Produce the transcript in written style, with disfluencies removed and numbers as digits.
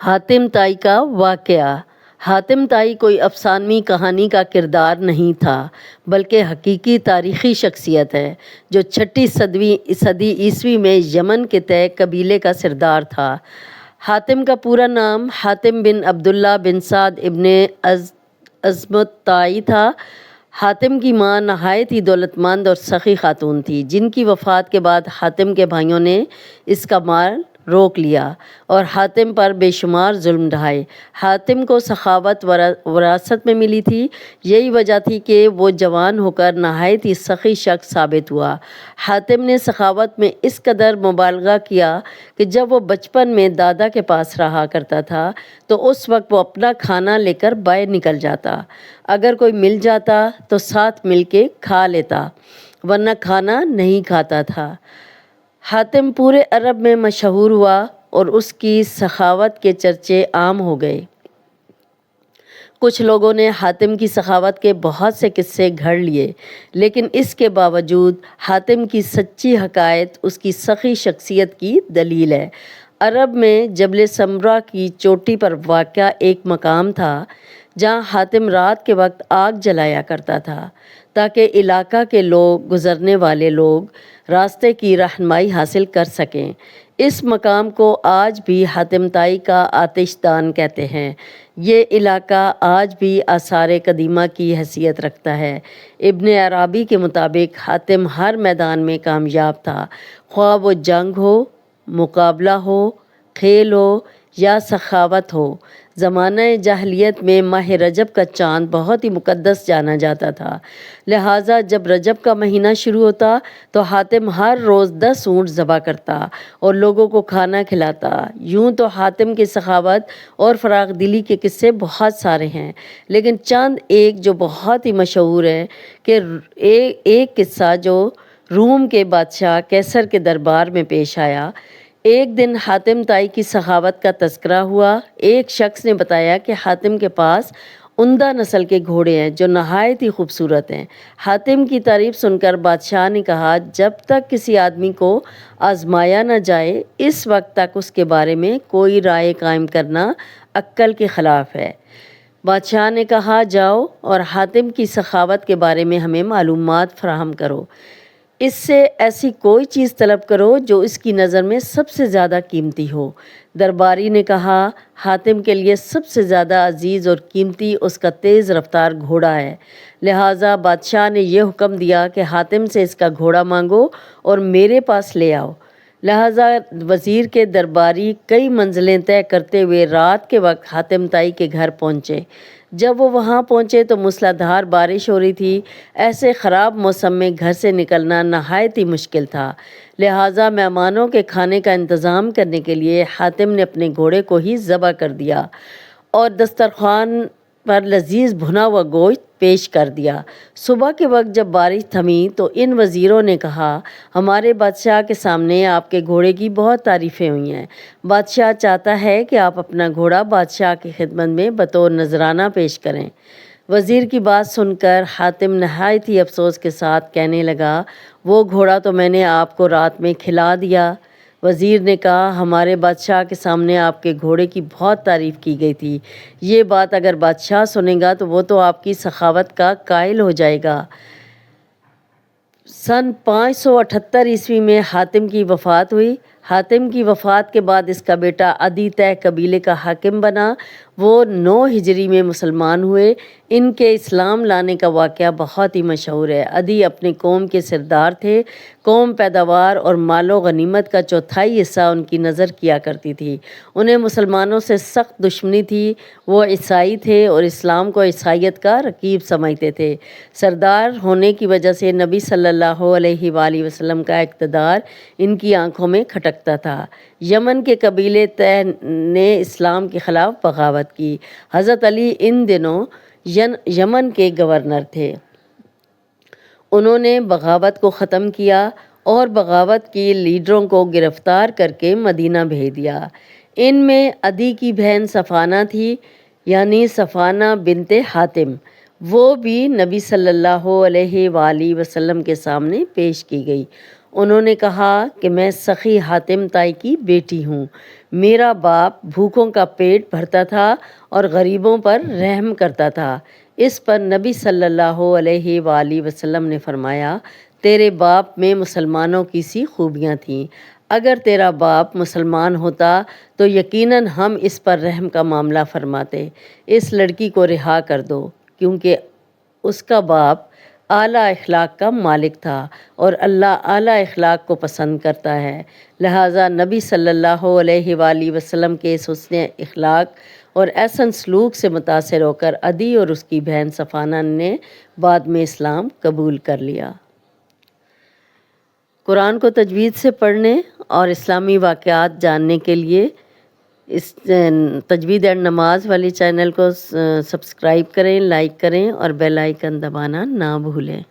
حاتم طائی کا واقعہ۔ حاتم طائی کوئی افسانوی کہانی کا کردار نہیں تھا بلکہ حقیقی تاریخی شخصیت ہے جو چھٹی صدی عیسوی میں یمن کے طے قبیلے کا سردار تھا۔ حاتم کا پورا نام حاتم بن عبداللہ بن سعد ابن عظمت طائی تھا۔ حاتم کی ماں نہایت ہی دولت مند اور سخی خاتون تھی جن کی وفات کے بعد حاتم کے بھائیوں نے اس کا مال روک لیا اور حاتم پر بے شمار ظلم ڈھائے۔ حاتم کو سخاوت وراثت میں ملی تھی، یہی وجہ تھی کہ وہ جوان ہو کر نہایت ہی سخی شخص ثابت ہوا۔ حاتم نے سخاوت میں اس قدر مبالغہ کیا کہ جب وہ بچپن میں دادا کے پاس رہا کرتا تھا تو اس وقت وہ اپنا کھانا لے کر باہر نکل جاتا، اگر کوئی مل جاتا تو ساتھ مل کے کھا لیتا ورنہ کھانا نہیں کھاتا تھا۔ حاتم پورے عرب میں مشہور ہوا اور اس کی سخاوت کے چرچے عام ہو گئے۔ کچھ لوگوں نے حاتم کی سخاوت کے بہت سے قصے گھڑ لیے، لیکن اس کے باوجود حاتم کی سچی حکایت اس کی سخی شخصیت کی دلیل ہے۔ عرب میں جبل سمرہ کی چوٹی پر واقع ایک مقام تھا جہاں حاتم رات کے وقت آگ جلایا کرتا تھا تاکہ علاقہ کے گزرنے والے لوگ راستے کی رہنمائی حاصل کر سکیں۔ اس مقام کو آج بھی حاتم طائی کا آتش دان کہتے ہیں۔ یہ علاقہ آج بھی آثار قدیمہ کی حیثیت رکھتا ہے۔ ابن عربی کے مطابق حاتم ہر میدان میں کامیاب تھا، خواہ وہ جنگ ہو، مقابلہ ہو، کھیل ہو یا سخاوت ہو۔ زمانہ جاہلیت میں ماہ رجب کا چاند بہت ہی مقدس جانا جاتا تھا، لہٰذا جب رجب کا مہینہ شروع ہوتا تو حاتم ہر روز 10 اونٹ ذبح کرتا اور لوگوں کو کھانا کھلاتا۔ یوں تو حاتم کی سخاوت اور فراخ دلی کے قصے بہت سارے ہیں، لیکن چند ایک جو بہت ہی مشہور ہے کہ ایک قصہ جو روم کے بادشاہ قیصر کے دربار میں پیش آیا۔ ایک دن حاتم طائی کی سخاوت کا تذکرہ ہوا۔ ایک شخص نے بتایا کہ حاتم کے پاس عمدہ نسل کے گھوڑے ہیں جو نہایت ہی خوبصورت ہیں۔ حاتم کی تعریف سن کر بادشاہ نے کہا، جب تک کسی آدمی کو آزمایا نہ جائے اس وقت تک اس کے بارے میں کوئی رائے قائم کرنا عقل کے خلاف ہے۔ بادشاہ نے کہا، جاؤ اور حاتم کی سخاوت کے بارے میں ہمیں معلومات فراہم کرو، اس سے ایسی کوئی چیز طلب کرو جو اس کی نظر میں سب سے زیادہ قیمتی ہو۔ درباری نے کہا، حاتم کے لیے سب سے زیادہ عزیز اور قیمتی اس کا تیز رفتار گھوڑا ہے، لہٰذا بادشاہ نے یہ حکم دیا کہ حاتم سے اس کا گھوڑا مانگو اور میرے پاس لے آؤ۔ لہٰذا وزیر کے درباری کئی منزلیں طے کرتے ہوئے رات کے وقت حاتم طائی کے گھر پہنچے۔ جب وہ وہاں پہنچے تو موسلا دھار بارش ہو رہی تھی۔ ایسے خراب موسم میں گھر سے نکلنا نہایت ہی مشکل تھا، لہٰذا مہمانوں کے کھانے کا انتظام کرنے کے لیے حاتم نے اپنے گھوڑے کو ہی ذبح کر دیا اور دسترخوان پر لذیذ بھنا ہوا گوشت پیش کر دیا۔ صبح کے وقت جب بارش تھمی تو ان وزیروں نے کہا، ہمارے بادشاہ کے سامنے آپ کے گھوڑے کی بہت تعریفیں ہوئی ہیں، بادشاہ چاہتا ہے کہ آپ اپنا گھوڑا بادشاہ کی خدمت میں بطور نذرانہ پیش کریں۔ وزیر کی بات سن کر حاتم نہایت ہی افسوس کے ساتھ کہنے لگا، وہ گھوڑا تو میں نے آپ کو رات میں کھلا دیا۔ وزیر نے کہا، ہمارے بادشاہ کے سامنے آپ کے گھوڑے کی بہت تعریف کی گئی تھی، یہ بات اگر بادشاہ سنے گا تو وہ تو آپ کی سخاوت کا قائل ہو جائے گا۔ سن 578 عیسوی میں حاتم کی وفات ہوئی۔ حاتم کی وفات کے بعد اس کا بیٹا عدی طے قبیلے کا حاکم بنا۔ وہ 9 ہجری میں مسلمان ہوئے۔ ان کے اسلام لانے کا واقعہ بہت ہی مشہور ہے۔ عدی اپنی قوم کے سردار تھے۔ قوم پیداوار اور مال و غنیمت کا چوتھائی حصہ ان کی نظر کیا کرتی تھی۔ انہیں مسلمانوں سے سخت دشمنی تھی۔ وہ عیسائی تھے اور اسلام کو عیسائیت کا رقیب سمجھتے تھے۔ سردار ہونے کی وجہ سے نبی صلی اللہ علیہ وآلہ وسلم کا اقتدار ان کی آنکھوں میں کھٹکتا تھا۔ یمن کے قبیلے طے نے اسلام کے خلاف بغاوت کی۔ حضرت علی ان دنوں یمن کے گورنر تھے۔ انہوں نے بغاوت کو ختم کیا اور بغاوت کی لیڈروں کو گرفتار کر کے مدینہ بھیج دیا۔ ان میں عدی کی بہن صفانہ تھی، یعنی صفانہ بنت حاتم۔ وہ بھی نبی صلی اللہ علیہ وآلہ وسلم کے سامنے پیش کی گئی۔ انہوں نے کہا کہ میں سخی حاتم طائی کی بیٹی ہوں، میرا باپ بھوکوں کا پیٹ بھرتا تھا اور غریبوں پر رحم کرتا تھا۔ اس پر نبی صلی اللہ علیہ وآلہ وسلم نے فرمایا، تیرے باپ میں مسلمانوں کی سی خوبیاں تھیں، اگر تیرا باپ مسلمان ہوتا تو یقیناً ہم اس پر رحم کا معاملہ فرماتے۔ اس لڑکی کو رہا کر دو، کیونکہ اس کا باپ اعلیٰ اخلاق کا مالک تھا اور اللہ اعلیٰ اخلاق کو پسند کرتا ہے۔ لہٰذا نبی صلی اللہ علیہ وآلہ وسلم کے اس حسن اخلاق اور احسن سلوک سے متاثر ہو کر عدی اور اس کی بہن صفانہ نے بعد میں اسلام قبول کر لیا۔ قرآن کو تجوید سے پڑھنے اور اسلامی واقعات جاننے کے لیے اس تجوید اینڈ نماز والی چینل کو سبسکرائب کریں، لائک کریں اور بیل آئیکن دبانا نہ بھولیں۔